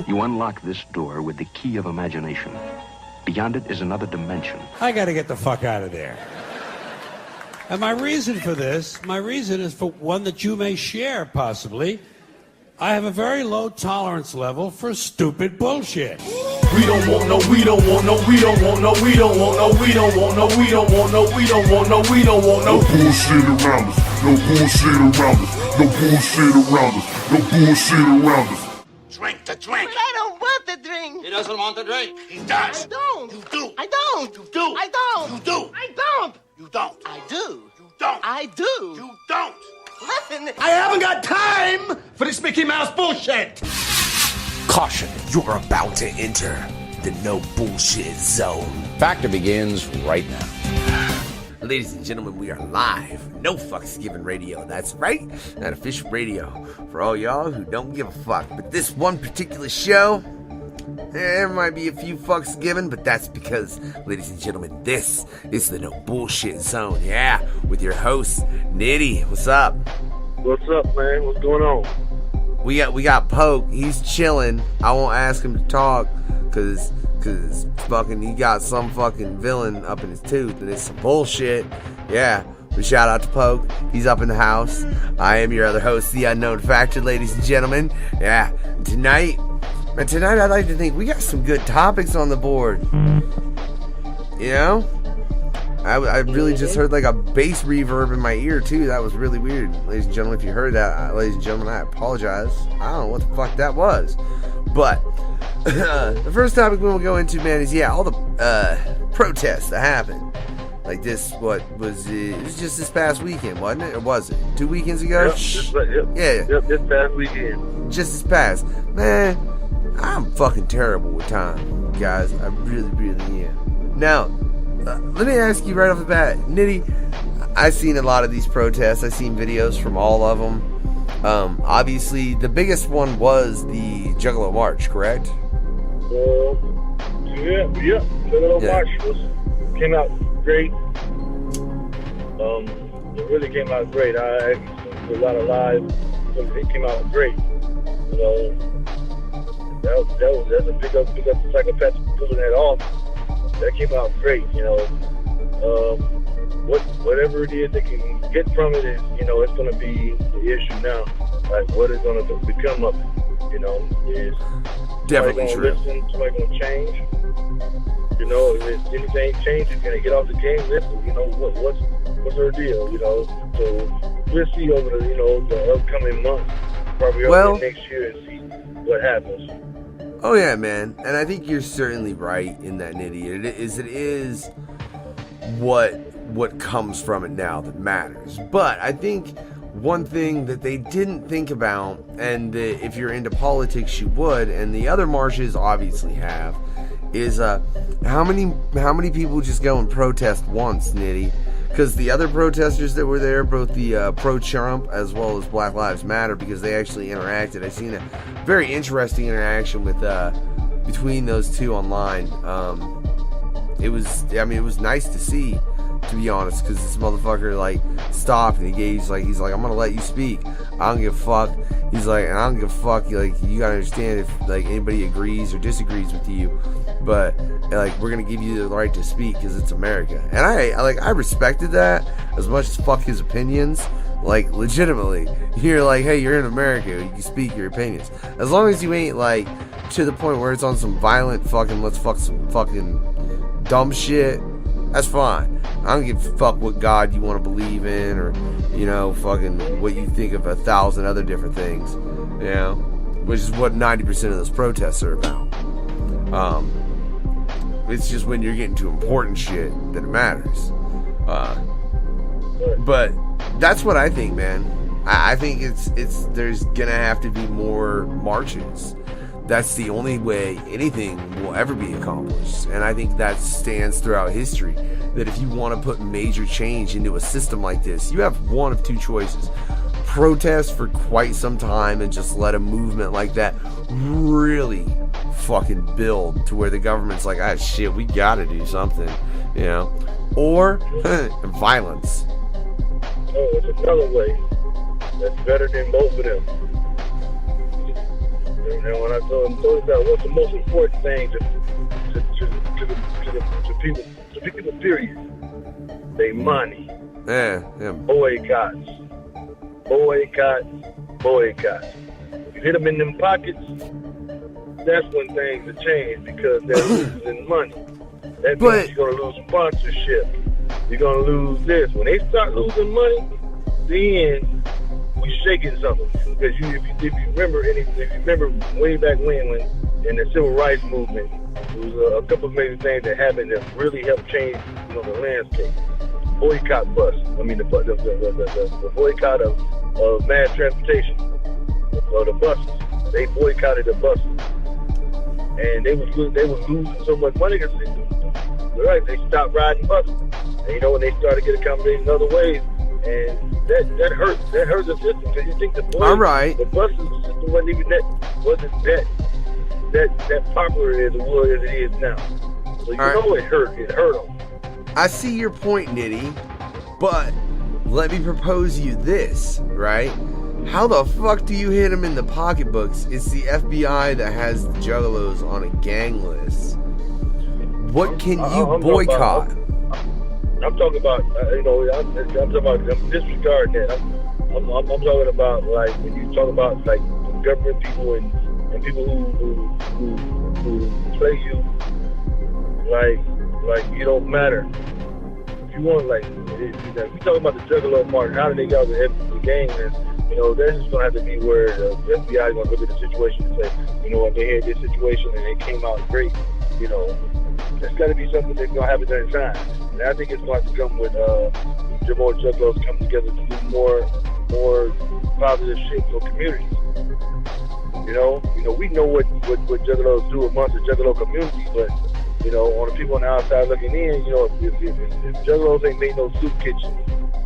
You unlock this door with the key of imagination. Beyond it is another dimension. I got to get the fuck out of there. And my reason for this, is for one that you may share, possibly. I have a very low tolerance level for stupid bullshit. We don't want no, we don't want no, we don't want no, we don't want no, we don't want no, we don't want no, we don't want no, we don't want no bullshit around us, no bullshit around us, no bullshit around us, no bullshit around us. Drink the drink. But I don't want the drink. He doesn't want the drink. He does. I don't. You do. I don't. You do. I don't. You do. I don't. You don't. I do. You don't. I do. You don't. Listen. I haven't got time for this Mickey Mouse bullshit. Caution, you're about to enter the no bullshit zone. Factor begins right now. Ladies and gentlemen, we are live. No fucks given radio. That's right. Not official radio for all y'all who don't give a fuck. But this one particular show, there might be a few fucks given, but that's because, ladies and gentlemen, this is the no bullshit zone. Yeah, with your host, Nitty. What's up? What's up, man? What's going on? We got Polk. He's chilling. I won't ask him to talk cause fucking he got some fucking villain up in his tooth and it's some bullshit. Yeah. But shout out to Polk. He's up in the house. I am your other host, the Unknown Factor, ladies and gentlemen. Yeah. Tonight I'd like to think we got some good topics on the board. You know? I really just heard like a bass reverb in my ear too. That was really weird. Ladies and gentlemen, if you heard that, ladies and gentlemen, I apologize. I don't know what the fuck that was. But the first topic we will go into, man, is all the protests that happened. Like this, it was just this past weekend, wasn't it? Or was it 2 weekends ago? Yep, this past weekend. Just this past. Man, I'm fucking terrible with time, guys. I really, really am. Now, let me ask you right off the bat, Nitty, I've seen a lot of these protests. I've seen videos from all of them. Obviously, the biggest one was the Juggalo March, correct? Juggalo March came out great. It really came out great. I did a lot of live. It came out great. You know, that's a big up psychopath pulling that off. That came out great, you know. Whatever it is they can get from it is, you know, it's going to be the issue now. Like, what is going to become of it, you know, is definitely true. Listen, somebody going to change. You know, if anything changes, can they get off the game? Listen, you know, what's their deal, you know? So we'll see over the, you know, the upcoming months, probably over next year, and see what happens. Oh yeah, man, and I think you're certainly right in that, Nitty. It is what comes from it now that matters. But I think one thing that they didn't think about, and that if you're into politics you would, and the other marches obviously have, is how many people just go and protest once, Nitty? Because the other protesters that were there, both the pro-Trump as well as Black Lives Matter, because they actually interacted. I've seen a very interesting interaction with between those two online. It was nice to see, to be honest, because this motherfucker like stopped and he's like I'm gonna let you speak. I don't give a fuck. He's like, and I don't give a fuck. Like, you gotta understand if like anybody agrees or disagrees with you, but like we're gonna give you the right to speak because it's America. And I respected that as much as fuck his opinions. Like, legitimately, you're like, hey, you're in America, you can speak your opinions as long as you ain't like to the point where it's on some violent fucking let's fuck some fucking dumb shit. That's fine. I don't give a fuck what God you want to believe in, or, you know, fucking what you think of 1,000 other different things, you know, which is what 90% of those protests are about. It's just when you're getting to important shit that it matters. But that's what I think, man. I think there's gonna have to be more marches. That's the only way anything will ever be accomplished. And I think that stands throughout history. That if you want to put major change into a system like this, you have one of two choices. Protest for quite some time and just let a movement like that really fucking build to where the government's like, ah, shit, we gotta do something, you know? Or violence. Oh, it's another way. That's better than both of them. And when I told him about what's the most important thing to people, period, they money. Yeah. Boycotts. You hit them in them pockets, that's when things will change because they're losing money. That means you're going to lose sponsorship. You're going to lose this. When they start losing money, then we shaking something. Because if you remember way back when in the civil rights movement, there was a couple of major things that happened that really helped change, the landscape. Boycott bus. I mean, the boycott of mass transportation, or the buses. They boycotted the buses, and they was losing so much money because they stopped riding buses. And when they started getting accommodated in other ways, and that hurt the system because you think the bus system wasn't even that popular as it is now. So it hurt them. I see your point, Nitty, but let me propose you this, right? How the fuck do you hit them in the pocketbooks? It's the FBI that has the juggalos on a gang list. What can you boycott? I'm talking about, I'm disregarding that. I'm talking about, like, when you talk about, like, government people and people who play you like you don't matter. If you want, like, if we talking about the juggalo part, how do they get out of the gang? That's just going to have to be where the FBI is going to look at the situation and say, they had this situation and they came out great. There's got to be something that's going to happen during time. And I think it's going to come with more juggalos coming together to do more positive shit for communities. We know what juggalos do amongst the juggalo community, but on the people on the outside looking in, if juggalos ain't made no soup kitchen,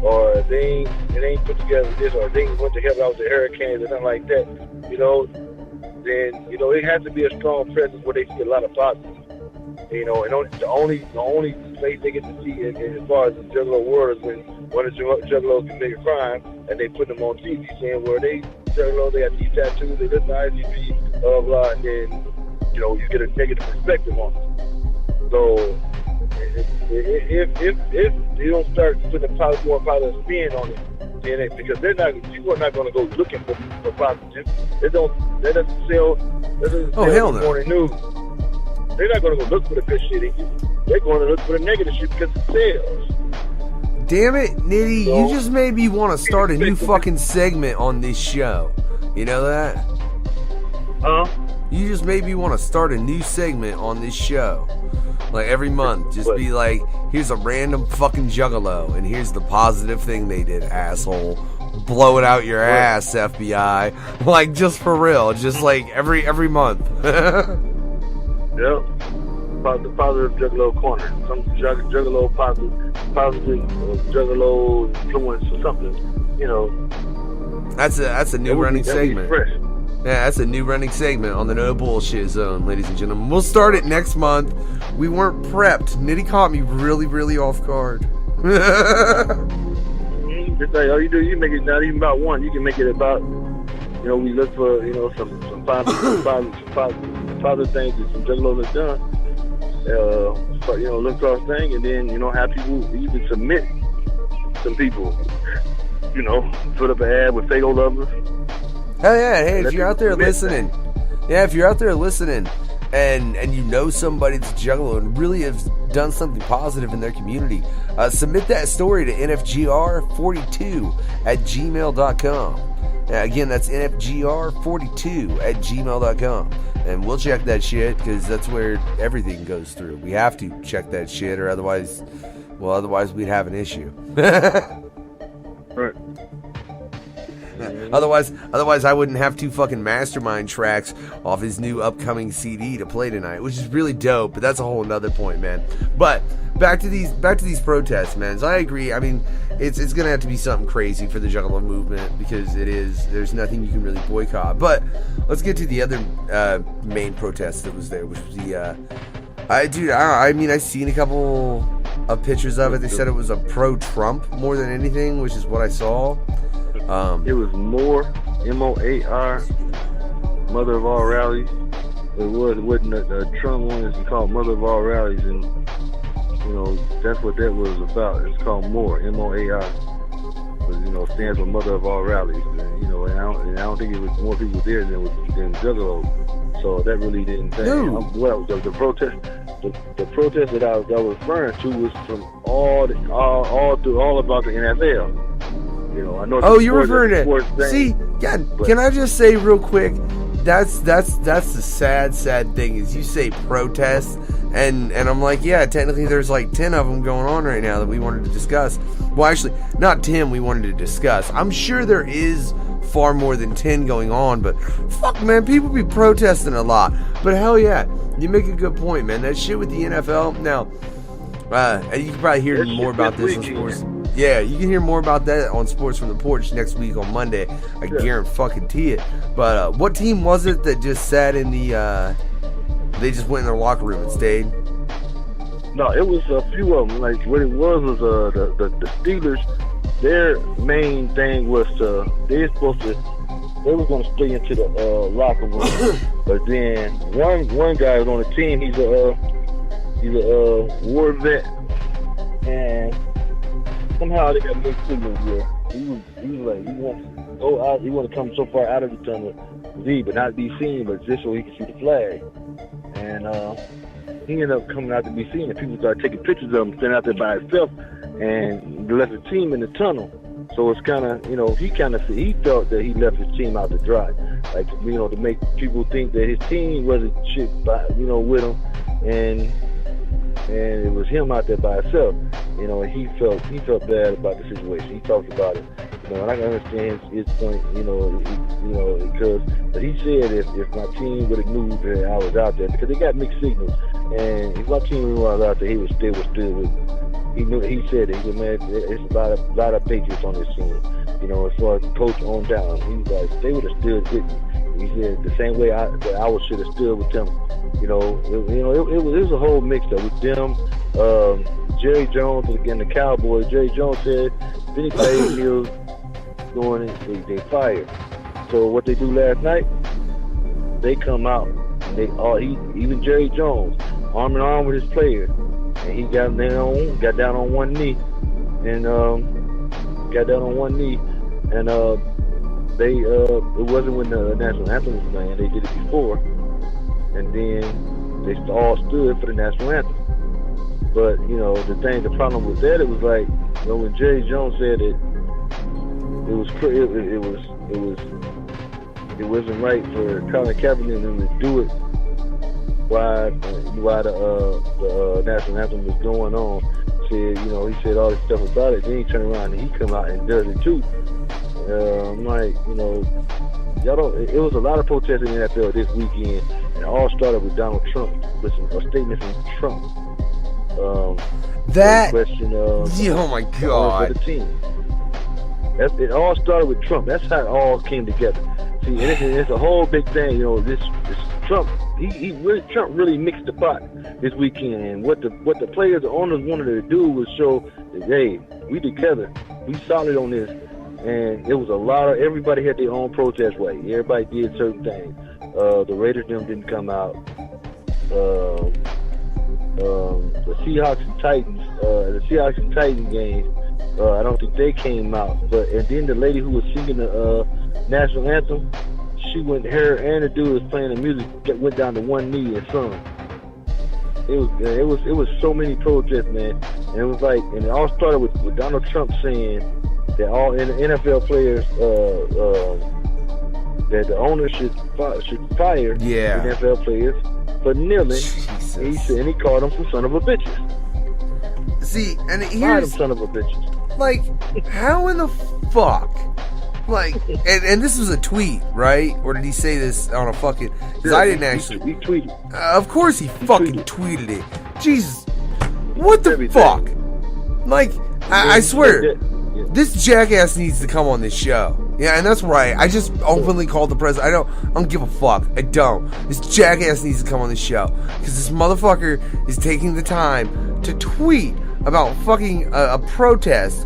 or they ain't put together this, or they ain't went to help out with the hurricanes or nothing like that, then it has to be a strong presence where they see a lot of positives. And the only place they get to see it as far as the juggalo world is when one of the juggalos commit a crime and they put them on TV saying where they juggalo, they have these tattoos, they listen to ICP, blah blah, and then you get a negative perspective on it. So if they don't start putting a more positive spin on it, then because people are not going to go looking for positive. That doesn't sell. Hell no. Morning news. They're not going to go look for the good shit in you. They're going to look for the negative shit because it sells. Damn it, Nitty, you just made me want to start a new fucking segment on this show. You know that? Huh? You just made me want to start a new segment on this show. Like every month, just be like, here's a random fucking juggalo, and here's the positive thing they did, asshole. Blow it out your ass, FBI. Like, just for real. Just like every month. Yep. The positive juggalo corner. Some juggalo positive juggalo influence or something. That's a new running segment. Yeah, that's a new running segment on the No Bullshit Zone, ladies and gentlemen. We'll start it next month. We weren't prepped. Nitty caught me really, really off guard. Just like all you do, you make it not even about one. You can make it about, we look for, some positive things that some juggalos have done. Look across thing, and then, have people even submit some people, put up an ad with Fago lovers. Hell yeah, hey, if you're out there listening, and you know somebody that's juggalo and really has done something positive in their community, submit that story to nfgr42@gmail.com. Again, that's nfgr42@gmail.com. And we'll check that shit, because that's where everything goes through. We have to check that shit, or otherwise we'd have an issue. Right. Otherwise, I wouldn't have 2 fucking mastermind tracks off his new upcoming CD to play tonight, which is really dope. But that's a whole nother point, man. But back to these protests, man. So I agree. I mean, it's gonna have to be something crazy for the Juggalo movement, because there's nothing you can really boycott. But let's get to the other main protest that was there, which was the I seen a couple of pictures of it. They said it was a pro-Trump more than anything, which is what I saw. It was more, M-O-A-R, mother of all rallies. It wasn't the Trump one. It's called Mother of All Rallies, and you know that's what that was about. It's called MORE, M-O-A-I. You know, stands for Mother of All Rallies. And, you know, and I don't think it was more people there than Juggalo. So that really didn't think. No. Well, the protest that I was referring to was from all about the NFL. You know, I know. Oh, you're referring to. See, God, can I just say real quick? That's the sad thing is you say protest, and I'm like, yeah, technically there's like 10 of them going on right now that we wanted to discuss. Well, actually, not 10 we wanted to discuss. I'm sure there is far more than 10 going on, but fuck, man, people be protesting a lot. But hell yeah, you make a good point, man. That shit with the NFL. Now, you can probably hear more about this on sports. Yeah, you can hear more about that on Sports from the Porch next week on Monday. I guarantee it. But what team was it that just sat in the? They just went in their locker room and stayed. No, it was a few of them. Like what it was the Steelers. Their main thing was they were going to stay into the locker room, but then one guy was on the team. He's a war vet, and somehow they got mixed signals here. He was like, he wants to go out, he want to come so far out of the tunnel, but not be seen, but just so he can see the flag. And he ended up coming out to be seen, and people started taking pictures of him standing out there by himself, and left the team in the tunnel. So it's kind of, you know, he felt that he left his team out to dry, like, you know, to make people think that his team wasn't shit, you know, with him, and it was him out there by himself, you know, and he felt bad about the situation. He talked about it, you know, and I can understand his point, you know, because but he said if my team would have knew that I was out there, because they got mixed signals, and if my team knew I was out there, they would still with me. He said, man, it's a lot of Patriots on this team, you know, as far as coach on down. He was like, they would have stood with me. He said the same way I should have stood with them. You know, it was a whole mix-up with them. Jerry Jones, again, the Cowboys. Jerry Jones said if anybody feels going in, they fired. So what they do last night, they come out and even Jerry Jones, arm in arm with his players, and he got down on one knee, and they it wasn't when the national anthem was playing. They did it before, and then they all stood for the national anthem. But you know, the problem with that, it was like, you know, when Jerry Jones said it wasn't right for Colin Kaepernick to do it while the national anthem was going on. Said, you know, he said all this stuff about it. Then he turned around and he come out and does it too. I'm like, you know, it was a lot of protesting in the NFL this weekend, and it all started with Donald Trump, with a statement from Trump. That question of oh my God, for the team. It all started with Trump. That's how it all came together. See, and it's a whole big thing. You know, this Trump. Trump really mixed the pot this weekend. And what the players, the owners wanted to do was show that, hey, we together, we solid on this. And it was everybody had their own protest way. Everybody did certain things. The Raiders didn't come out. The Seahawks and Titans game, I don't think they came out. And then the lady who was singing the national anthem, her and the dude who was playing the music went down to one knee and sung. It was so many protests, man. And it was like, and it all started with Donald Trump saying that all NFL players, that the owners should fire NFL players for kneeling. And he called them some son of a bitches. See, and here's them son of a bitches. Like, how in the fuck? Like, and this was a tweet, right? Or did he say this on a fucking? Because I didn't actually. He tweeted. Of course, he fucking tweeted it. Jesus, what the fuck? Like, I swear, this jackass needs to come on this show. Yeah, and that's right. I just openly called the president. I don't give a fuck. I don't. This jackass needs to come on this show because this motherfucker is taking the time to tweet about fucking a protest,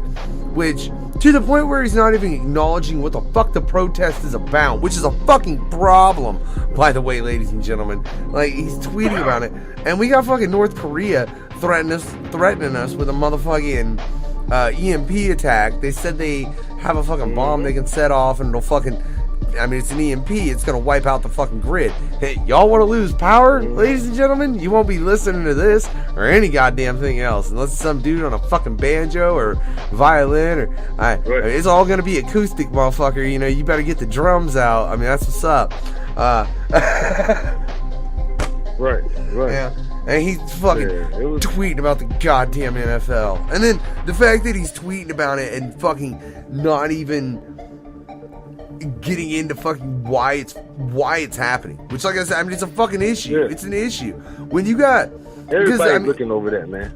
which To the point where he's not even acknowledging what the fuck the protest is about, which is a fucking problem, by the way, ladies and gentlemen. Like, he's tweeting about it, and we got fucking North Korea threatening us with a motherfucking EMP attack. They said they have a fucking bomb they can set off, and it'll fucking, I mean, it's an EMP. It's gonna wipe out the fucking grid. Hey, y'all want to lose power, ladies and gentlemen? You won't be listening to this or any goddamn thing else, unless it's some dude on a fucking banjo or violin or. I mean, it's all gonna be acoustic, motherfucker. You know, you better get the drums out. I mean, that's what's up. Right. Yeah. And he's fucking tweeting about the goddamn NFL, and then the fact that he's tweeting about it and fucking not even getting into fucking why it's happening, which, like I said, I mean, it's a fucking issue. Yeah. It's an issue when you got everybody looking over that, man.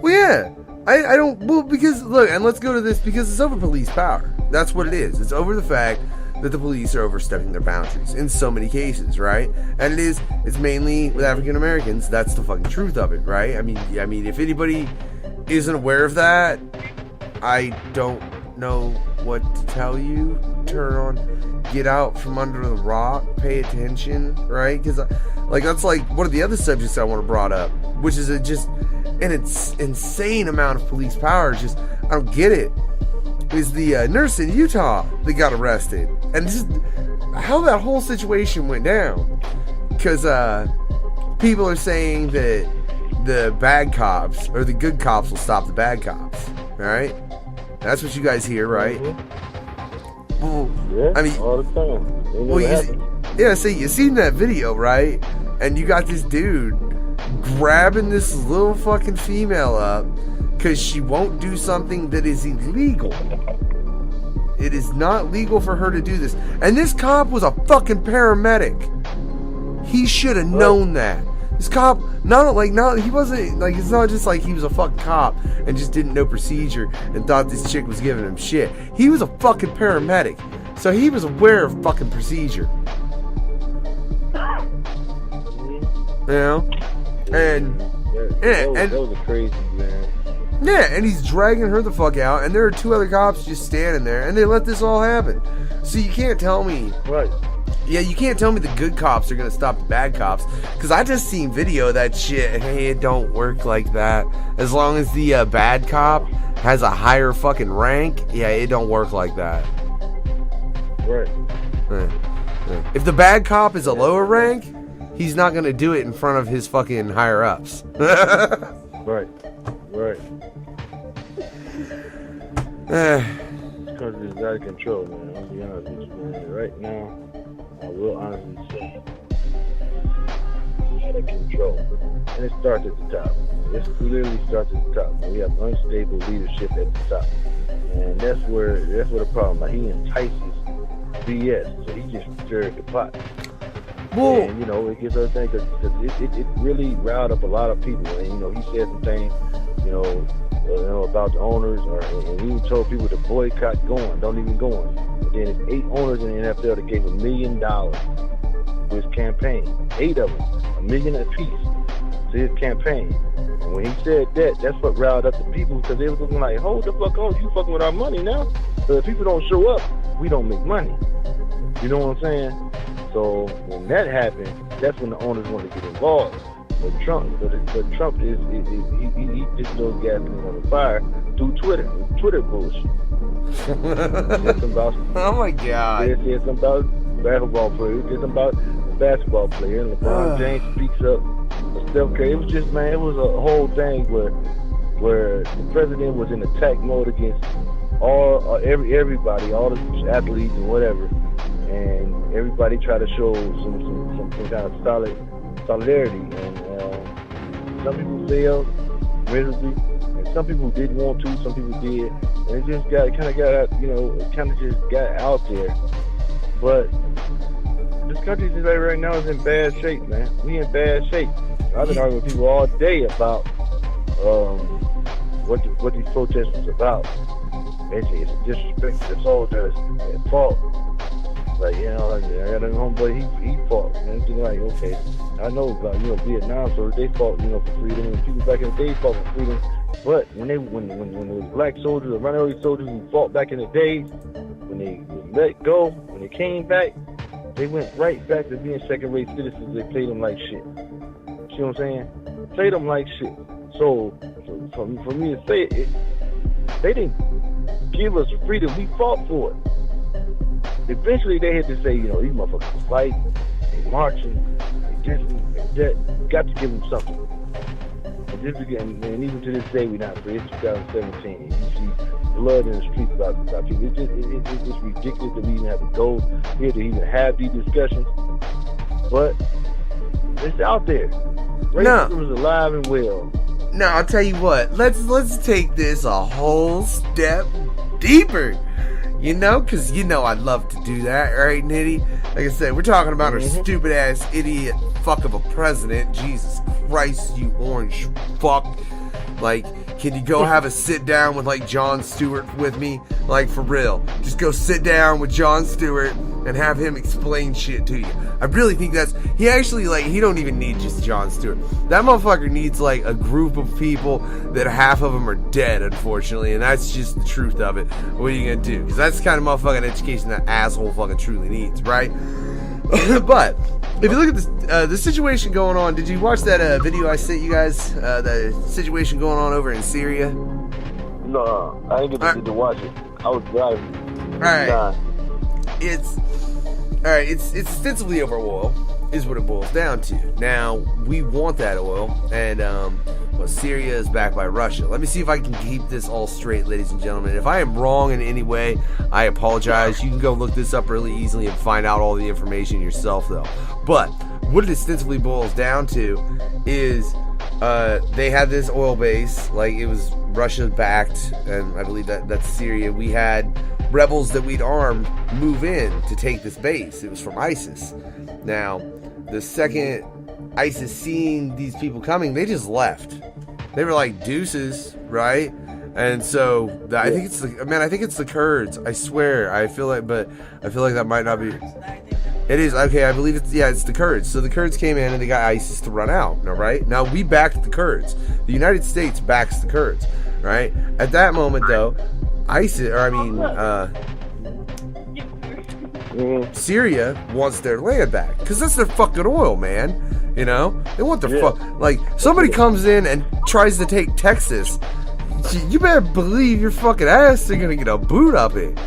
Well, yeah, I don't. Well, because look, and let's go to this, because it's over police power. That's what it is. It's over the fact that the police are overstepping their boundaries in so many cases, right? And it's mainly with African Americans. That's the fucking truth of it, right? I mean, if anybody isn't aware of that, I don't know what to tell you. Turn on, get out from under the rock, pay attention, right? Because like, that's like one of the other subjects I want to brought up, which is just an insane amount of police power. It's just, I don't get it. Is the nurse in Utah that got arrested, and just how that whole situation went down. Because people are saying that the bad cops or the good cops will stop the bad cops. All right, that's what you guys hear, right? Well, yeah, I mean, all the time. Well, so you seen that video, right? And you got this dude grabbing this little fucking female up because she won't do something that is illegal. It is not legal for her to do this. And this cop was a fucking paramedic. He should have known that. This cop, he wasn't, like, it's not just like he was a fucking cop and just didn't know procedure and thought this chick was giving him shit. He was a fucking paramedic. So he was aware of fucking procedure. You know? And that was a crazy, man. Yeah, and he's dragging her the fuck out, and there are two other cops just standing there, and they let this all happen. So you can't tell me... Right. Yeah, you can't tell me the good cops are gonna stop the bad cops, because I just seen video of that shit. Hey, it don't work like that. As long as the bad cop has a higher fucking rank, yeah, it don't work like that. Right. If the bad cop is a lower rank, he's not gonna do it in front of his fucking higher ups. Right. Because it's out of control, man. I'll be honest with you, man. Right now, I will honestly say, it's out of control. And it starts at the top. It literally starts at the top. We have unstable leadership at the top. And that's where the problem is. He entices BS. So he just stirred the pot. Whoa. And, it gets us thinking, because it really riled up a lot of people. And, he said some things, about the owners, and he even told people to boycott going, don't even go on. But then there's 8 owners in the NFL that gave $1 million to his campaign. 8 of them, $1 million apiece to his campaign. And when he said that, that's what riled up the people, because they was looking like, hold the fuck on, you fucking with our money now. So if people don't show up, we don't make money. You know what I'm saying? So when that happened, that's when the owners wanted to get involved. But Trump is he just throws gasoline on the fire through Twitter bullshit. Oh my God! They said something about basketball player. They said something about a basketball player. And LeBron James speaks up. Steph Curry. It was just, man, it was a whole thing where the president was in attack mode against everybody, all the athletes and whatever, and everybody tried to show some kind of solidarity, and some people failed miserably, and some people didn't want to, some people did, and it just kind of just got out there. But this country today right now is in bad shape, man. We in bad shape. I've been arguing with people all day about what these protests was about. It's a disrespect to the soldiers at fault. Like, I got a homeboy, he fought. And it's like, okay, I know about, Vietnam, so they fought, for freedom. And people back in the day fought for freedom But when it was black soldiers or minority soldiers who fought back in the days, when they let go, when they came back, they went right back to being second-rate citizens. They played them like shit. See what I'm saying? Played them like shit. So for me to say it, they didn't give us freedom. We fought for it. Eventually, they had to say, these motherfuckers fight, they marching, they this, they that. Got to give them something. And even to this day, we're not free. It's 2017. You see blood in the streets about people. It's ridiculous that we even have to go here to even have these discussions. But it's out there. Racism is alive and well. Now, I'll tell you what. Let's take this a whole step deeper. Because I love to do that, right, Nitty? Like I said, we're talking about a stupid-ass idiot fuck of a president. Jesus Christ, you orange fuck. Like, can you go have a sit-down with, Jon Stewart with me? Like, for real. Just go sit down with Jon Stewart and have him explain shit to you. I really think he actually, he don't even need just Jon Stewart. That motherfucker needs, a group of people that half of them are dead, unfortunately, and that's just the truth of it. What are you gonna do? Because that's the kind of motherfucking education that asshole fucking truly needs, right? But if you look at the situation going on, did you watch that video I sent you guys? The situation going on over in Syria? No, I didn't get to watch it. I was driving. Alright. It's ostensibly over oil, is what it boils down to. Now, we want that oil, and Syria is backed by Russia. Let me see if I can keep this all straight, ladies and gentlemen. If I am wrong in any way, I apologize. You can go look this up really easily and find out all the information yourself, though. But what it ostensibly boils down to is they had this oil base, it was Russia-backed, and I believe that's Syria. We had rebels that we'd armed move in to take this base. It was from ISIS. Now, the second ISIS seen these people coming, they just left. They were like deuces, right? And so I think it's the Kurds. I swear. I feel like that might not be. It is okay. I believe it's the Kurds. So the Kurds came in and they got ISIS to run out. All right. Now we backed the Kurds. The United States backs the Kurds. Right. At that moment, though, Syria wants their land back because that's their fucking oil, man. They want their somebody comes in and tries to take Texas. You better believe your fucking ass they're gonna get a boot up it.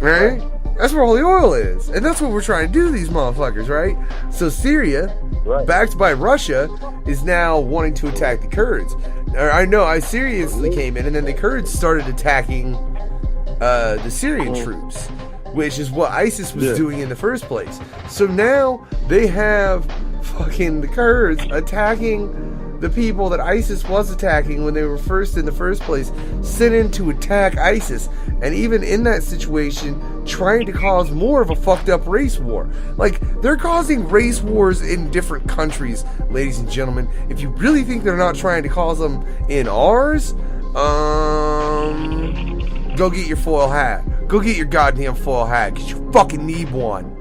Right? That's where all the oil is, and that's what we're trying to do to these motherfuckers, right? So Syria, backed by Russia, is now wanting to attack the Kurds. Syria instantly came in, and then the Kurds started attacking the Syrian troops, which is what ISIS was doing in the first place. So now they have fucking the Kurds attacking the people that ISIS was attacking when they were in the first place, sent in to attack ISIS, and even in that situation, trying to cause more of a fucked up race war. They're causing race wars in different countries, ladies and gentlemen. If you really think they're not trying to cause them in ours, go get your foil hat. Go get your goddamn foil hat, because you fucking need one.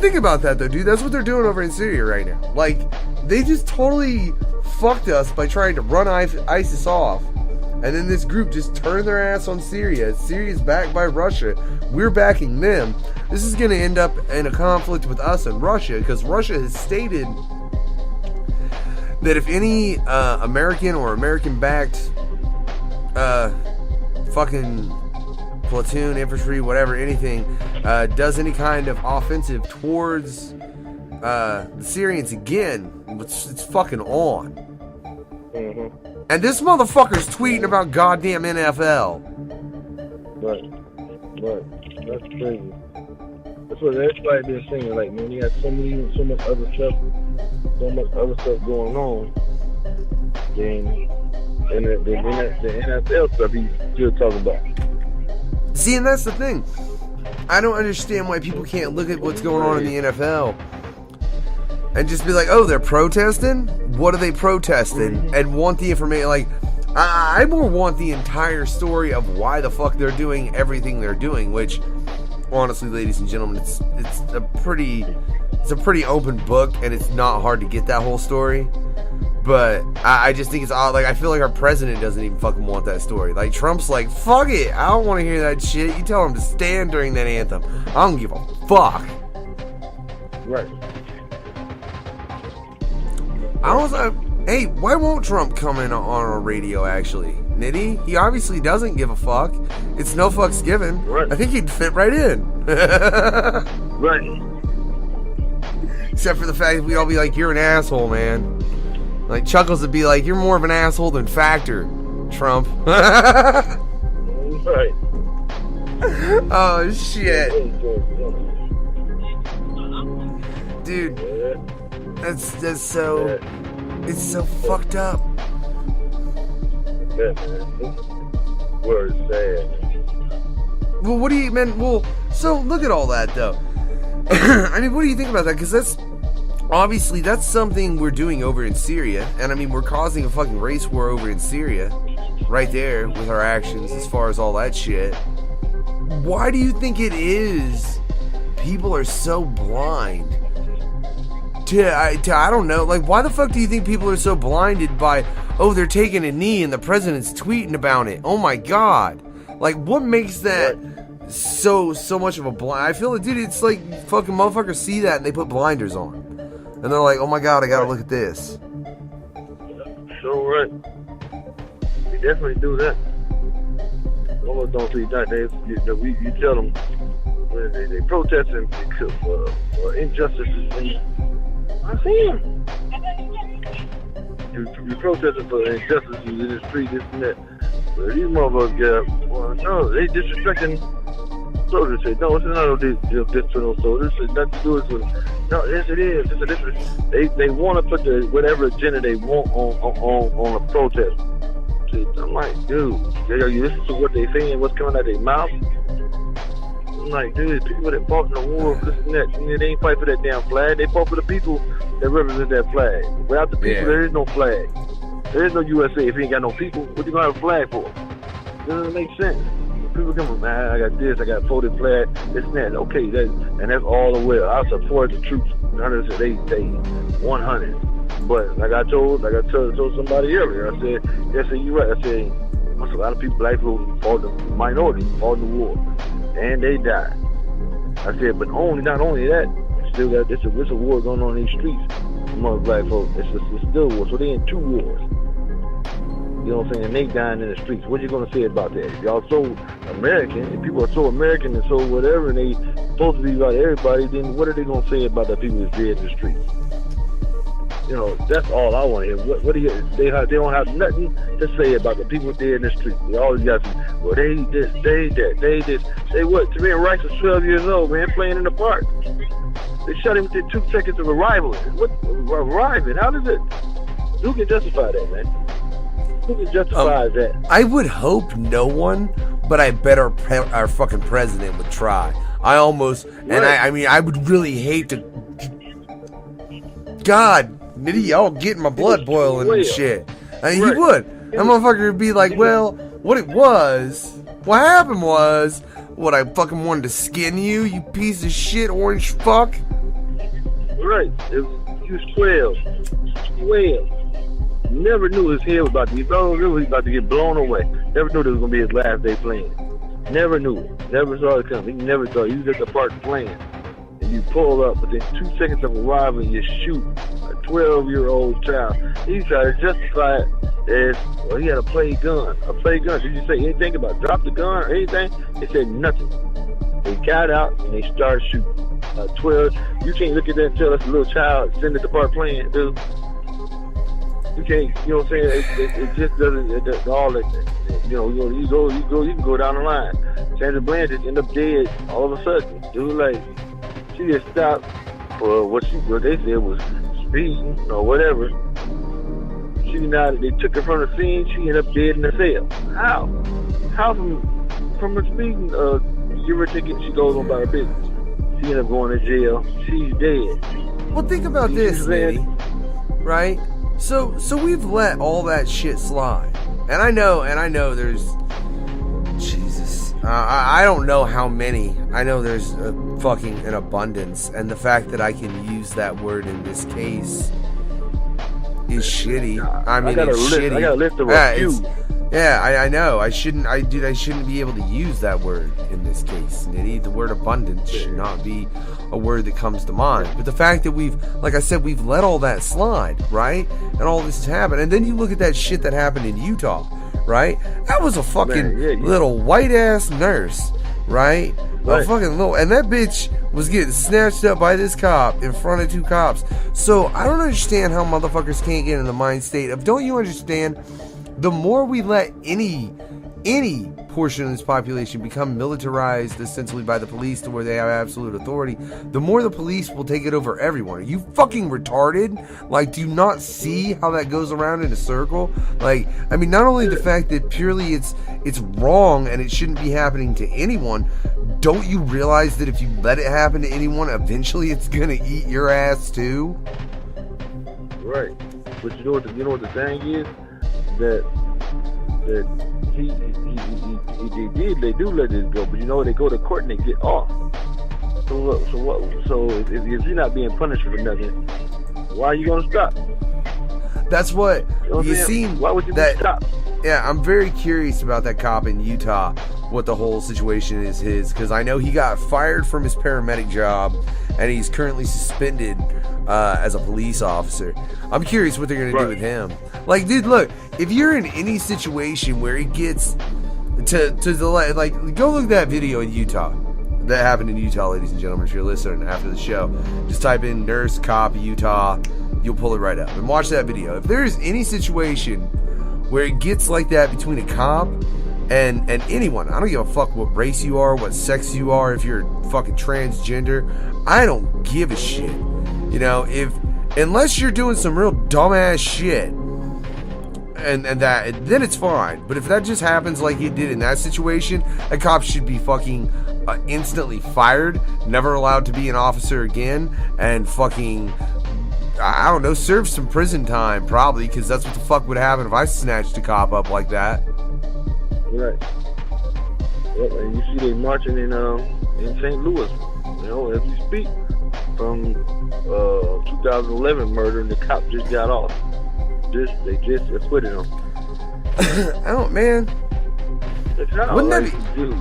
Think about that, though, dude. That's what they're doing over in Syria right now. They just totally fucked us by trying to run ISIS off. And then this group just turned their ass on Syria. Syria's backed by Russia. We're backing them. This is going to end up in a conflict with us and Russia, because Russia has stated that if any American or American-backed fucking platoon, infantry, whatever, anything, does any kind of offensive towards the Syrians again, it's fucking on. And this motherfucker's tweeting about goddamn NFL. Right. That's crazy. That's what everybody been saying. Man, we got so much other stuff going on. Then the NFL stuff he's still talking about. See, and that's the thing. I don't understand why people can't look at what's going on in the NFL and just be like, oh, they're protesting? What are they protesting? And want the information. I more want the entire story of why the fuck they're doing everything they're doing, which honestly, ladies and gentlemen, it's a pretty open book, and it's not hard to get that whole story. But I just think it's odd. Like, I feel like our president doesn't even fucking want that story. Like, Trump's like, fuck it, I don't want to hear that shit. You tell him to stand during that anthem. I don't give a fuck. Right. I was like, hey, why won't Trump come in on our radio, actually? Nitty? He obviously doesn't give a fuck. It's no fucks given. Right. I think he'd fit right in. Right. Except for the fact that we'd all be like, you're an asshole, man. Like, Chuckles would be like, you're more of an asshole than Factor, Trump. Right. Oh, shit. Dude, that's so... It's so fucked up. Yeah, man. Word sad. Well, what do you, man? Well, so look at all that, though. I mean, what do you think about that? Because that's obviously that's something we're doing over in Syria, and I mean, we're causing a fucking race war over in Syria, right there with our actions as far as all that shit. Why do you think it is people are so blind? I don't know, like, why the fuck do you think people are so blinded by, oh, they're taking a knee and the president's tweeting about it? Oh my god. Like, what makes that so much of a blind? I feel like, dude, it's like fucking motherfuckers see that and they put blinders on. And they're like, oh my god, I gotta look at this. So right. They definitely do that. Almost don't see that. You tell them when they protesting for injustices. I see them. You protesting for injustices in the street, this and that. But these motherfuckers get up. Well, no, they disrespecting soldiers. Say, no, it's not no disrespecting soldiers. It's nothing to do with it. No, yes, it is. It's a difference. They want to put whatever agenda they want on a protest. I'm like, dude, you listen to what they saying, what's coming out of their mouth? I'm like, dude, people that fought in the war, this and that, and they ain't fight for that damn flag. They fought for the people that represent that flag. Without the people, there is no flag. There is no USA if you ain't got no people. What you gonna have a flag for? It doesn't make sense. People come from, man, I got this, I got a folded flag, this and that. Okay, that's all the way. I support the troops. 100, they 100. But like I told somebody earlier, I said, you're right. I said, there's a lot of people, black people, fought the minority, fought in the war, and they died. I said, but not only that, still got there's a war going on in these streets among black folks. It's still a war, so they in two wars. You know what I'm saying? And they dying in the streets. What you gonna say about that? If y'all so American, if people are so American and so whatever, and they supposed to be about everybody, then what are they gonna say about the people that's dead in the streets? You know, that's all I want to hear. What do you? They don't have nothing to say about the people dead in the street. They always got to, well, they this, they that, they this. They what? Tamir Rice was 12 years old, man, playing in the park. They shot him within 2 seconds of arrival. What arriving? How does it? Who can justify that, man? Who can justify that? I would hope no one, but I bet our fucking president would try. I almost, and I mean, I would really hate to. God, Nitty, y'all getting my blood boiling and shit. I mean, he would. That motherfucker would be like, well, what happened was, what, I fucking wanted to skin you, you piece of shit, orange fuck? Right. He was 12. Never knew his head was about to get blown. He was about to get blown away. Never knew this was going to be his last day playing. Never knew it. Never saw it coming. He never thought. He was at the park playing. And you pull up within 2 seconds of arrival and you shoot a 12-year-old child. He tried to justify it as, well, he had a play gun. Did you say anything about drop the gun or anything? They said nothing. They got out and they started shooting. 12. You can't look at that and tell us a little child sitting at the park playing, dude. You can't, you know what I'm saying? It just doesn't, all that, you know, you can go down the line. Sandra Bland just end up dead all of a sudden. Dude, like, she just stopped for what they said was speeding or whatever. They took her from the scene, she ended up dead in the cell. How? How from her speeding, give her a ticket, she goes on by her business. She ended up going to jail. She's dead. Well, think about this, Nitty, right? So we've let all that shit slide. And I know there's, Jesus, I don't know how many. I know there's fucking an abundance, and the fact that I can use that word in this case is shitty. I mean, it's shitty. I got a list of a few. I know. I shouldn't be able to use that word in this case, Nitty. The word abundance should not be a word that comes to mind. But the fact that we've let all that slide, right? And all this has happened. And then you look at that shit that happened in Utah, right? That was a fucking little white ass nurse, right? A fucking little, and that bitch was getting snatched up by this cop in front of 2 cops. So I don't understand how motherfuckers can't get in the mind state of, don't you understand? The more we let any portion of this population become militarized essentially by the police to where they have absolute authority, the more the police will take it over everyone. Are you fucking retarded? Like, do you not see how that goes around in a circle? Like, I mean, not only the fact that purely it's wrong and it shouldn't be happening to anyone, don't you realize that if you let it happen to anyone, eventually it's gonna eat your ass too? Right. But you know what the thing is? That they do let this go, but you know they go to court and they get off. So if you're not being punished for nothing, why are you gonna stop? That's what you seen. Why would you stop? Yeah, I'm very curious about that cop in Utah, what the whole situation is because I know he got fired from his paramedic job and he's currently suspended as a police officer. I'm curious what they're going to do with him. Like, dude, look, if you're in any situation where it gets to the, like, go look at that video in Utah. That happened in Utah, ladies and gentlemen, if you're listening after the show. Just type in nurse, cop, Utah. You'll pull it right up. And watch that video. If there is any situation where it gets like that between a cop and anyone, I don't give a fuck what race you are, what sex you are, if you're fucking transgender, I don't give a shit. You know, unless you're doing some real dumbass shit, and then it's fine. But if that just happens like it did in that situation, a cop should be fucking instantly fired, never allowed to be an officer again, and fucking, I don't know, serve some prison time probably, because that's what the fuck would happen if I snatched a cop up like that. Right. Well, and you see they marching in St. Louis, you know, as we speak, from 2011 murder, and the cop just got off. They just acquitted him. I don't, man. Wouldn't that be? Dude,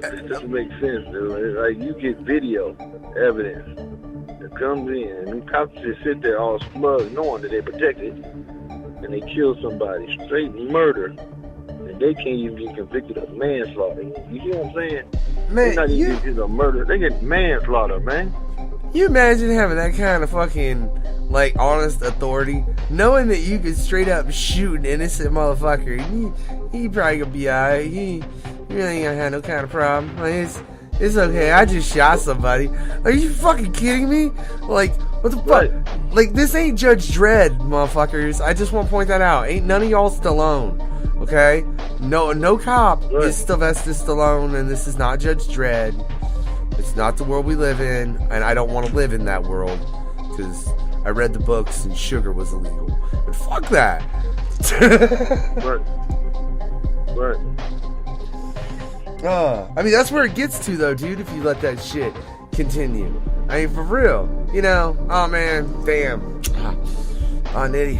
it doesn't make sense, dude. Like, you get video evidence that comes in, and the cops just sit there all smug, knowing that they're protected, and they kill somebody, straight murder, and they can't even get convicted of manslaughter. You see what I'm saying? Man, they're not even just a murder; they get manslaughter, man. You imagine having that kind of fucking, like, honest authority, knowing that you could straight up shoot an innocent motherfucker. He probably gonna be alright. He really ain't gonna have no kind of problem. Like, it's okay. I just shot somebody. Are you fucking kidding me? Like, what the fuck? Right. Like, this ain't Judge Dredd, motherfuckers. I just want to point that out. Ain't none of y'all Stallone. Okay? No cop is Sylvester Stallone, and this is not Judge Dredd. It's not the world we live in, and I don't want to live in that world, because I read the books and sugar was illegal. But fuck that. Right. I mean, that's where it gets to, though, dude, if you let that shit continue. I mean, for real. You know, oh, man, damn. Oh, Nitty,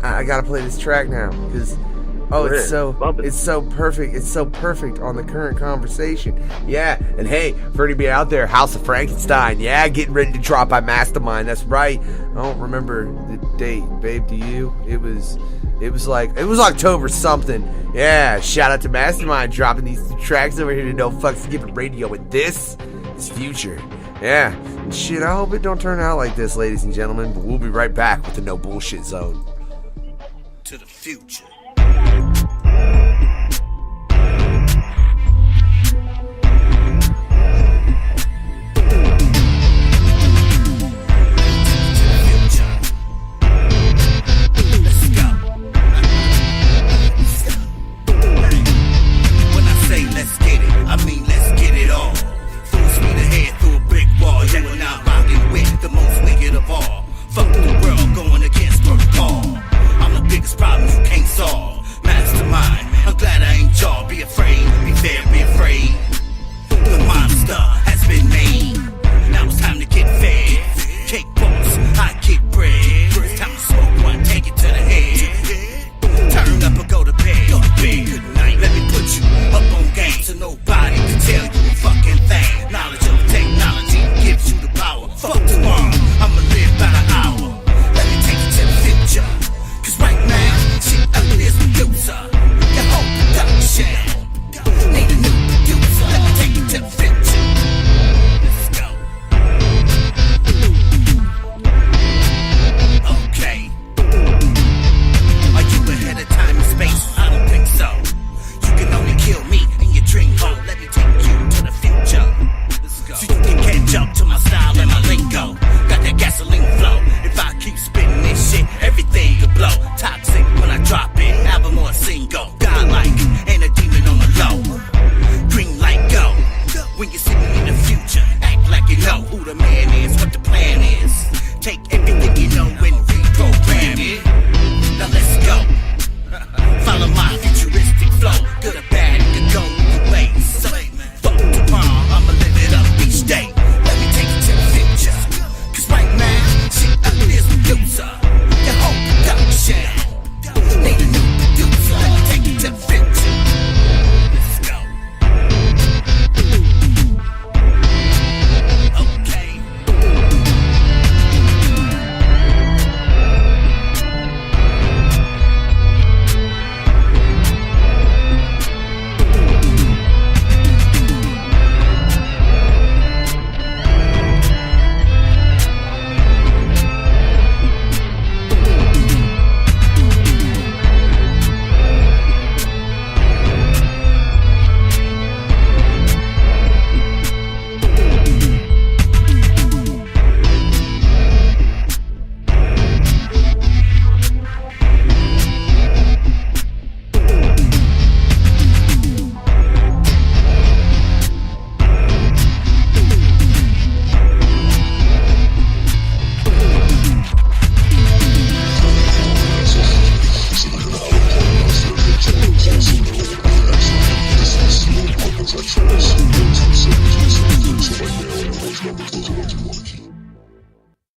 I gotta play this track now, because... Oh, it's so perfect. It's so perfect on the current conversation. Yeah, and hey, for anybody out there, House of Frankenstein. Yeah, getting ready to drop by Mastermind. That's right. I don't remember the date, babe. Do you? It was October something. Yeah, shout out to Mastermind dropping these tracks over here to No Fucks Given Radio. And this is future. Yeah, and shit. I hope it don't turn out like this, ladies and gentlemen. But we'll be right back with the No Bullshit Zone. To the future. Problems you can't solve.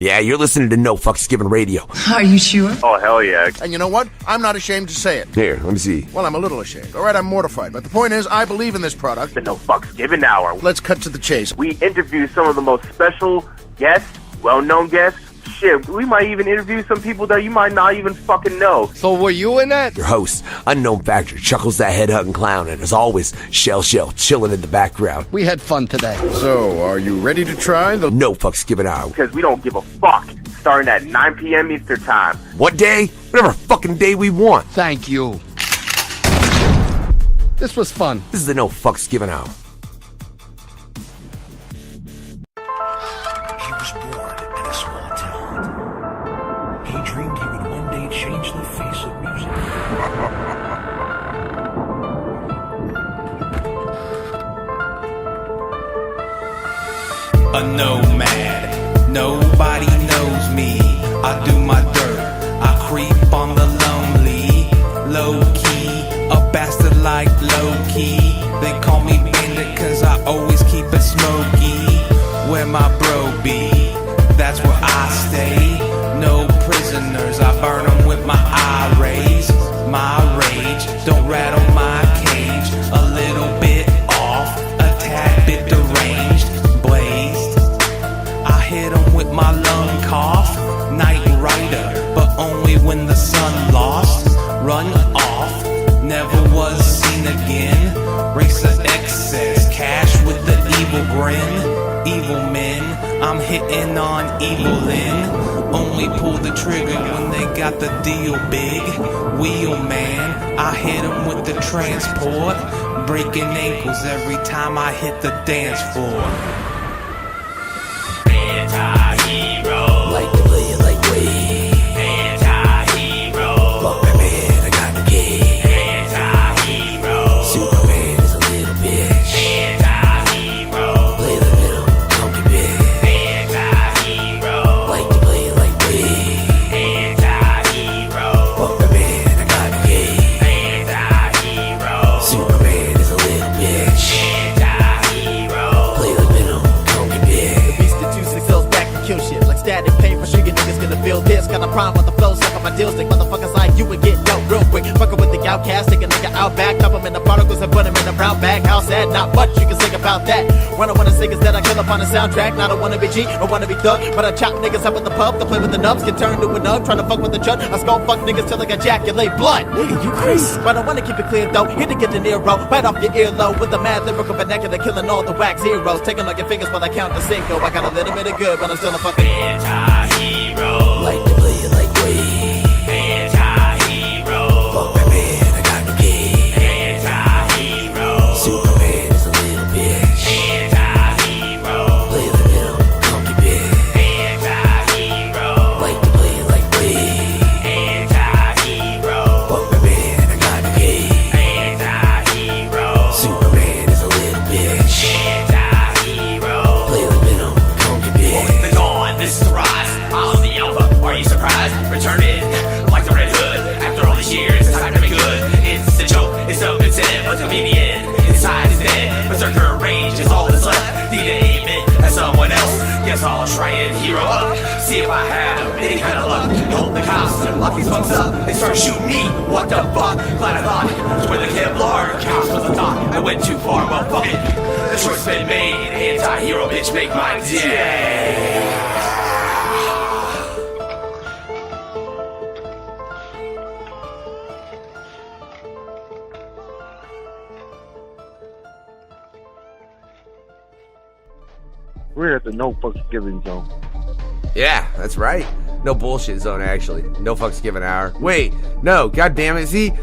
Yeah, you're listening to No Fucks Given Radio. Are you sure? Oh, hell yeah. And you know what? I'm not ashamed to say it. Here, let me see. Well, I'm a little ashamed. All right, I'm mortified. But the point is, I believe in this product. The No Fucks Given Hour. Let's cut to the chase. We interview some of the most special guests, well-known guests. Shit, we might even interview some people that you might not even fucking know. So were you in that? Your host, Unknown Factor, Chuckles that head-hugging clown, and as always, Shell chilling in the background. We had fun today. So, are you ready to try the No Fucks Given Hour? Because we don't give a fuck. Starting at 9 p.m. Eastern Time. What day? Whatever fucking day we want. Thank you. This was fun. This is the No Fucks Given Hour. He was born in a small town. He dreamed he would one day change the face of music. A nomad, nobody knows me. I do my dirt, I creep on the lonely. Low key, a bastard like Loki. They call me bandit cause I always keep it smoky. Where my bro be, that's where I stay. No prisoners, I burn them with my eye rays. My rage, don't rattle my cage. A little bit off, a tad bit deranged. Blazed, I hit them with my lung cough. Night rider, but only when the sun lost. Run off, never was seen again. Race of excess, cash with the evil grin. Evil men, I'm hitting on evil in. Only pull the trigger when they got the deal big. Wheel man, I hit them with the transport. Breaking ankles every time I hit the dance floor. Anti-hero, like the way you like way. Anti-hero, fuck Batman, I got the key. Anti-hero, Superman is a little bitch. Anti-hero, play the middle, funky bitch. Anti-hero, like the way you like way. Anti-hero, fuck Batman, I got the key. Anti-hero, Superman is a little bitch. Anti-hero, play the middle, funky bitch. The beast of 260's back to kill shit. Like static pain for sure you niggas gonna feel this. Got a problem with the flow, suck on my deal stick. Motherfuckers like you would get dope real quick. Fucking with the outcast, take a nigga out back. Dump him in the particles and put him in a brown bag. How sad, not much you can sing about that. What I wanna sing is that I kill up on the soundtrack. Not a wanna be G or wanna be thug, but I chop niggas up with the pub. To play with the nubs, can turn to a nub. Trying to fuck with the chud. I skull fuck niggas till I ejaculate blood. Nigga, you crazy. But I wanna keep it clear though. Here to get the near row. Bite off your earlobe with the mad lyrical vernacular. Killing all the wax heroes. Taking all your fingers while I count the single. I got a little bit of good, but I'm still a fucking anti-hero. Like the play you like way. Anti-hero. Fuck Batman, I got the key. Anti-hero. Superman is a little bitch. Anti-hero. Play the middle, funky bitch. Anti-hero. Like the play you like way. Anti-hero. Fuck Batman, I got the key. Anti-hero. Superman is a little bitch. Anti-hero. Play the middle, funky bitch. The dawn, this is the rise. I'm the alpha. Are you surprised? Return it like the Red Hood. After all these years, it's time to make good. It's a joke, it's so incentive, but convenient. Inside is dead, berserker rage is all that's left. Need to aim it at someone else. Guess I'll try and hero up. See if I have any kind of luck. Hold the cops and lock these punks up. They start shooting me. What the fuck? Glad I thought with a Kevlar. Cops was a thought. I went too far. Well, fuck it. The choice been made. Anti-hero bitch, make my day. We're at the No Fucks Given Zone. Yeah, that's right. No bullshit zone, actually. No Fucks Given Hour. Wait, no, god damn it. See,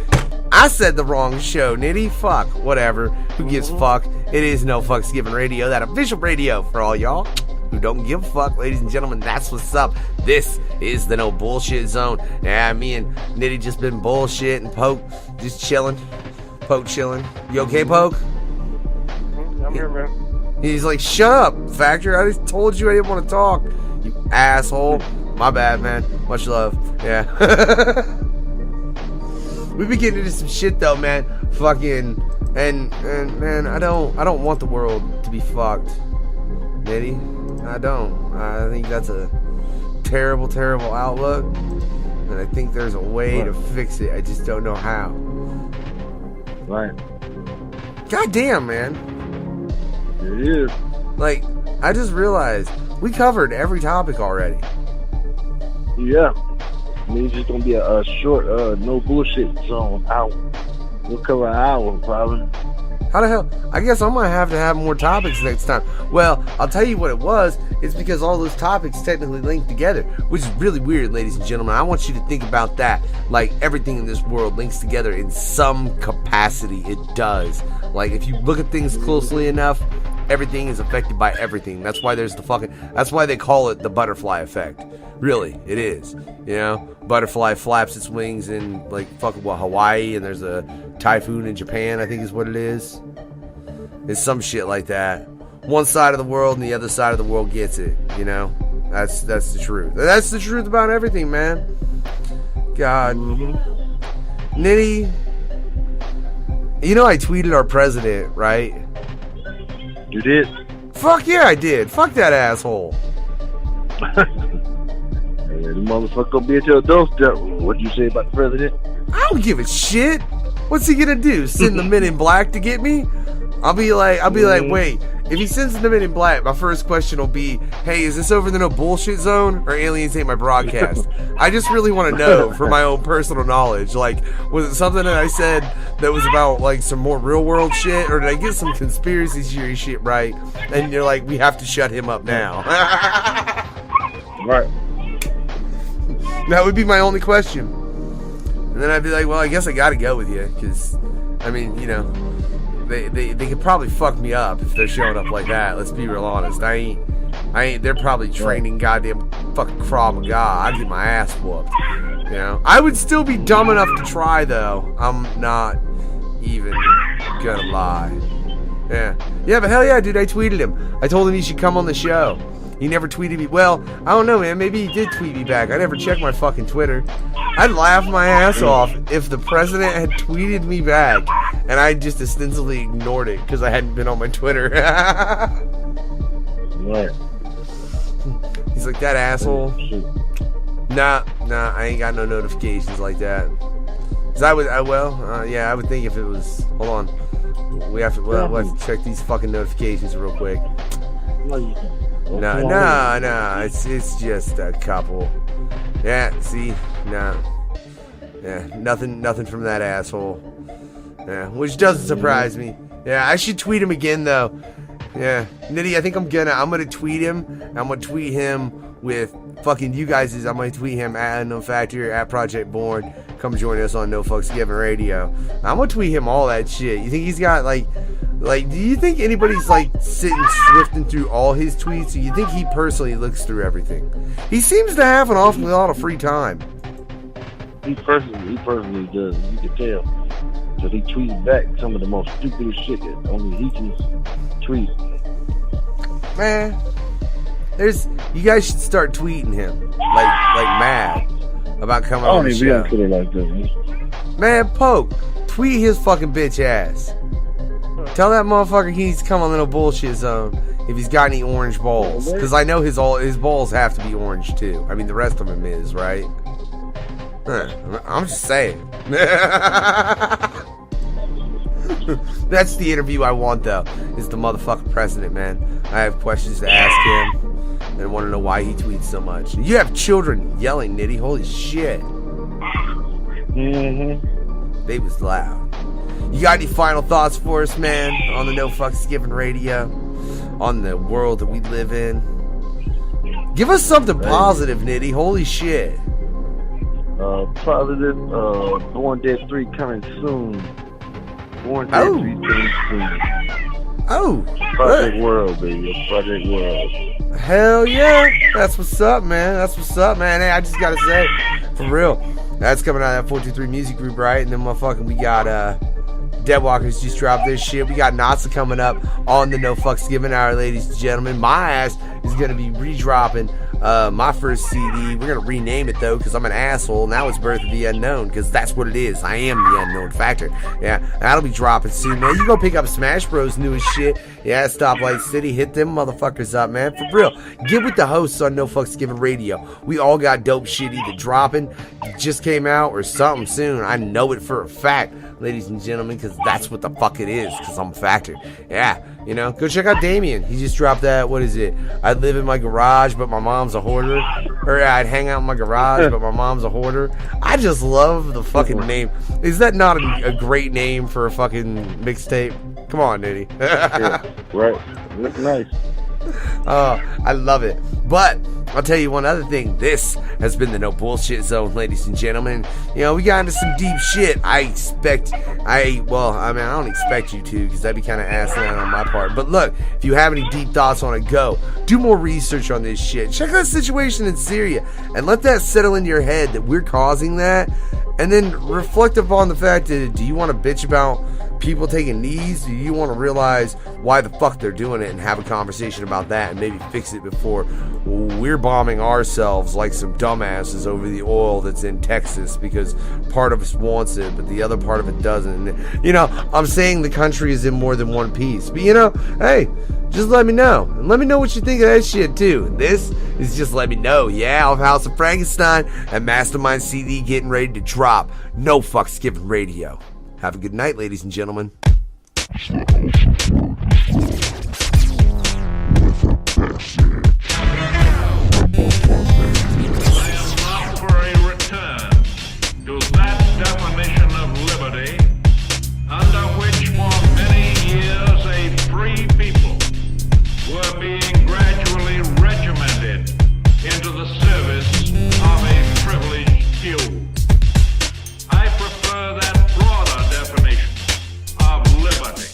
I said the wrong show, Nitty. Fuck, whatever. Who gives a fuck? It is No Fucks Given Radio, that official radio for all y'all who don't give a fuck, ladies and gentlemen. That's what's up. This is the No Bullshit Zone. Yeah, me and Nitty just been bullshit and Polk just chilling. Polk chilling. You okay, Polk? I'm here, man. He's like, shut up, Factor. I just told you I didn't want to talk. You asshole. My bad, man. Much love. Yeah. We be getting into some shit though, man. Fucking and man, I don't want the world to be fucked. Nitty. I don't. I think that's a terrible, terrible outlook. And I think there's a way to fix it. I just don't know how. Right. God damn, man. It is. Like, I just realized we covered every topic already. Yeah. I mean, it's just gonna be a short, no bullshit zone hour. We'll cover an hour, probably. How the hell? I guess I'm gonna have to have more topics next time. Well, I'll tell you what it was. It's because all those topics technically link together, which is really weird, ladies and gentlemen. I want you to think about that. Like, everything in this world links together in some capacity. It does. Like, if you look at things closely enough, everything is affected by everything. That's why there's that's why they call it the butterfly effect. Really, it is. You know, butterfly flaps its wings in, like, fucking Hawaii, and there's a typhoon in Japan, I think is what it is. It's some shit like that. One side of the world and the other side of the world gets it, you know? That's the truth. That's the truth about everything, man. God. Nitty, you know I tweeted our president, right? You did? Fuck yeah, I did. Fuck that asshole. The motherfucker gonna be at your doorstep. What you say about the president? I don't give a shit. What's he gonna do? Send the men in black to get me? I'll be like, wait. If he sends the men in black, my first question will be, hey, is this over the no bullshit zone or aliens hate my broadcast? I just really want to know for my own personal knowledge. Like, was it something that I said that was about, like, some more real world shit, or did I get some conspiracy theory shit right? And you're like, we have to shut him up now. Right. That would be my only question. And then I'd be like, well, I guess I gotta go with you, because, I mean, you know, they could probably fuck me up if they're showing up like that. Let's be real honest. I ain't. They're probably training goddamn fucking Krav Maga. I'd get my ass whooped. You know, I would still be dumb enough to try, though. I'm not even gonna lie. Yeah, but hell yeah, dude. I tweeted him. I told him he should come on the show. He never tweeted me. Well, I don't know, man. Maybe he did tweet me back. I never checked my fucking Twitter. I'd laugh my ass off if the president had tweeted me back and I just ostensibly ignored it because I hadn't been on my Twitter. Right. He's like, that asshole. Nah, I ain't got no notifications like that. Cause I would think if it was. Hold on. We'll have to check these fucking notifications real quick. No, it's just a couple. Yeah, see, no. Yeah, nothing from that asshole. Yeah, which doesn't surprise me. Yeah, I should tweet him again though. Yeah, Nitty, I think I'm gonna tweet him. I'm gonna tweet him with fucking you guys. I'm gonna tweet him at No Factor, at Project Born. Come join us on No Fucks Given Radio. I'm gonna tweet him all that shit. You think he's got like, do you think anybody's like sitting swifting through all his tweets? Or you think he personally looks through everything? He seems to have an awful lot of free time. He personally does. You can tell. Because he tweets back some of the most stupidest shit that only he can tweet. Man, you guys should start tweeting him like mad about coming on the show. Put it like that, man, Polk, tweet his fucking bitch ass. Tell that motherfucker he needs to come on the no bullshit zone if he's got any orange balls. Because I know his balls have to be orange too. I mean, the rest of him is, right? I'm just saying. That's the interview I want, though. Is the motherfucking president, man. I have questions to ask him. And I want to know why he tweets so much. You have children yelling, Nitty. Holy shit. They was loud. You got any final thoughts for us, man, on the No Fucks Given Radio, on the world that we live in? Give us something positive, Nitty. Holy shit. Positive. Born Dead 3 coming soon. Born Dead 3 coming soon. Oh. Project World, baby. Project World. Hell yeah. That's what's up, man. Hey, I just gotta say, for real, that's coming out of that 423 Music Group, right? And then motherfucking we got Deadwalkers just dropped their shit. We got Natsa coming up on the No Fucks Given Hour, ladies and gentlemen. My ass is gonna be re-dropping My first CD, we're gonna rename it though, because I'm an asshole. Now it's Birth of the Unknown, because that's what it is. I am the unknown factor. Yeah, that'll be dropping soon, man. You go pick up Smash Bros. Newest shit. Yeah, Stoplight City. Hit them motherfuckers up, man. For real. Get with the hosts on No Fucks Given Radio. We all got dope shit either dropping, just came out, or something soon. I know it for a fact, ladies and gentlemen, because that's what the fuck it is, because I'm a factor. Yeah, you know, go check out Damien. He just dropped that, what is it? I live in my garage, but my mom's a hoarder. Or I'd hang out in my garage, but my mom's a hoarder. I just love the fucking name. Is that not a great name for a fucking mixtape? Come on, Nitty. Yeah, right. That's nice. Oh, I love it. But I'll tell you one other thing. This has been the No Bullshit Zone, ladies and gentlemen. You know, we got into some deep shit. I don't expect you to, because that'd be kind of asinine on my part. But look, if you have any deep thoughts on it, go. Do more research on this shit. Check out the situation in Syria, and let that settle in your head that we're causing that. And then reflect upon the fact that, do you want to bitch about people taking knees? Do you want to realize why the fuck they're doing it and have a conversation about that and maybe fix it before we're bombing ourselves like some dumbasses over the oil that's in Texas because part of us wants it but the other part of it doesn't? You know, I'm saying the country is in more than one piece, but you know, hey, just let me know. And let me know what you think of that shit too. And this is just let me know. Yeah, of House of Frankenstein and Mastermind CD getting ready to drop. No Fucks Given Radio. Have a good night, ladies and gentlemen. To that definition of liberty, under which for many years a free people were being gradually regimented into the service of a privileged few. I prefer that broader definition of liberty.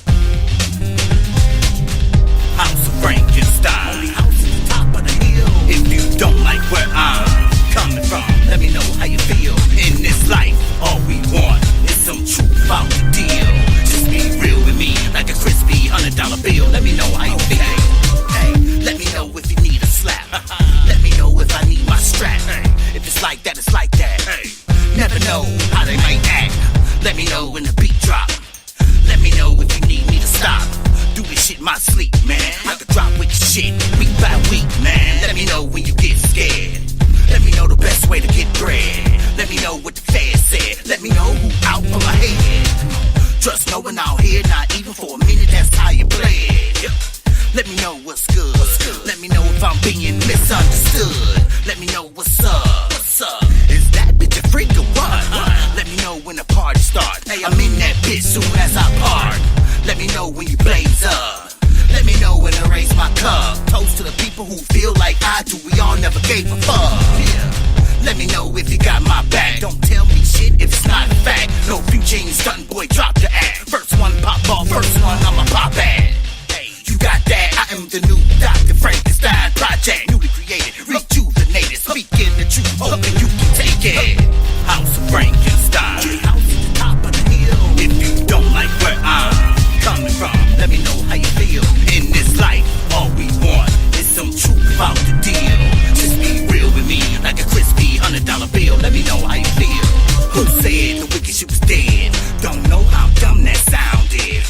House of Frankenstein, only house at the top of the hill. If you don't like where I'm coming from, let me know how you feel. In this life, all we want is some truth out the deal. Just be real with me, like a crispy $100 bill. Let me know how you feel. Hey, let me know if you need a slap. Let me know if I need my strap. If it's like that, it's like that. Never know how they might act. Let me know when the beat drop. Let me know if you need me to stop. Do this shit in my sleep, man. I could drop wicked shit week by week, man. Let me know when you get scared. Let me know the best way to get bread. Let me know what the fans said. Let me know who out for my head. Trust no one out here, not even for a minute, that's how you play it. Let me know what's good. Let me know if I'm being misunderstood. Let me know what's up. Is that bitch a freak or what? Let me know when the party starts. Hey, I'm in that bitch soon as I park. Let me know when you blaze up. Let me know when I raise my cup. Toast to the people who feel like I do. We all never gave a fuck. Let me know if you got my back. Don't tell me shit if it's not a fact. No future ain't stuntin', boy, drop the act. First one pop off, first one I'ma pop at. You got that? I am the new Dr. Frankenstein project. Newly created, rejuvenated, speaking the truth, hoping you can take it. House of Frankenstein, house at the top of the hill. If you don't like where I'm coming from, let me know how you feel. In this life, all we want is some truth about the deal. Just be real with me, like a crispy $100 bill. Let me know how you feel. Who said the wicked shit was dead? Don't know how dumb that sounded.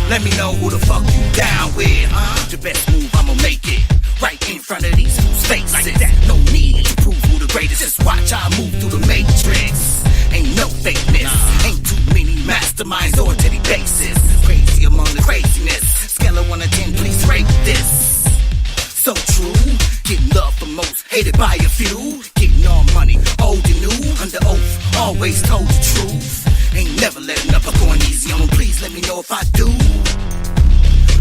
Let me know who the fuck you down with, huh? The best move, I'ma make it right in front of these fools' faces. Like that, no need to prove who the greatest. Just watch I move through the matrix. Ain't no fakeness, ain't too many masterminds or teddy bases. Crazy among the craziness. Scale of 1 to 10, please rate this. So true, getting love from most, hated by a few. Getting all money, old and new, under oath, always told the truth. Ain't never letting up, I'm going easy on them. Please let me know if I do.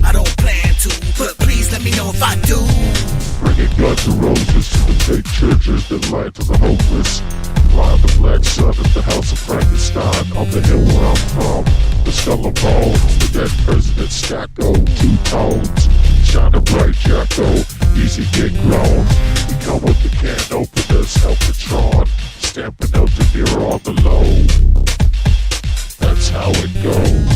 I don't plan to, but please let me know if I do. Bringing guns and roses to the fake churches that lie to the hopeless. Fly the black sun at the House of Frankenstein on the hill where I'm from. The skull and bones, the dead president Stacko, 2 tones. Shine a bright Jacko, easy get grown. We come with the can openers, help Patron. Stamping out the mirror on the low. That's how it goes.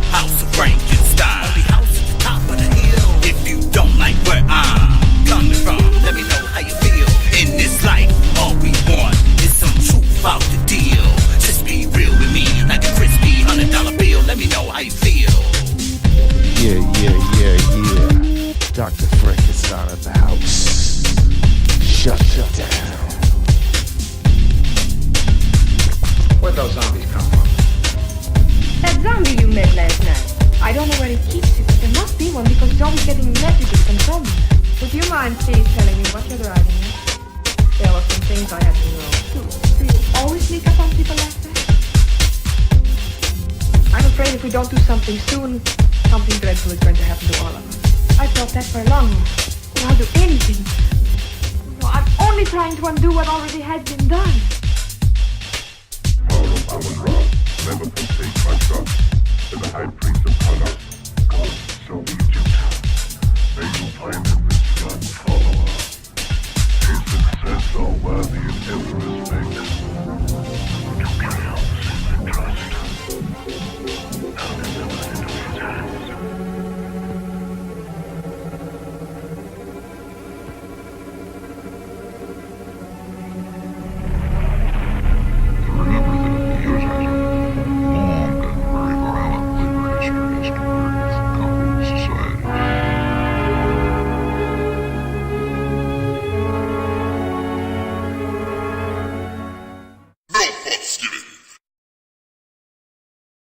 House of Frankenstein, only house at the top of the hill. If you don't like where I'm coming from, let me know how you met last night. I don't know where he keeps it, but there must be one because John is getting messages from someone. Would you mind please telling me what you're driving at? There were some things I had to know. Do you always sneak up on people like that? I'm afraid if we don't do something soon, something dreadful is going to happen to all of us. I thought that for long. I'll do anything. No, I'm only trying to undo what already has been done.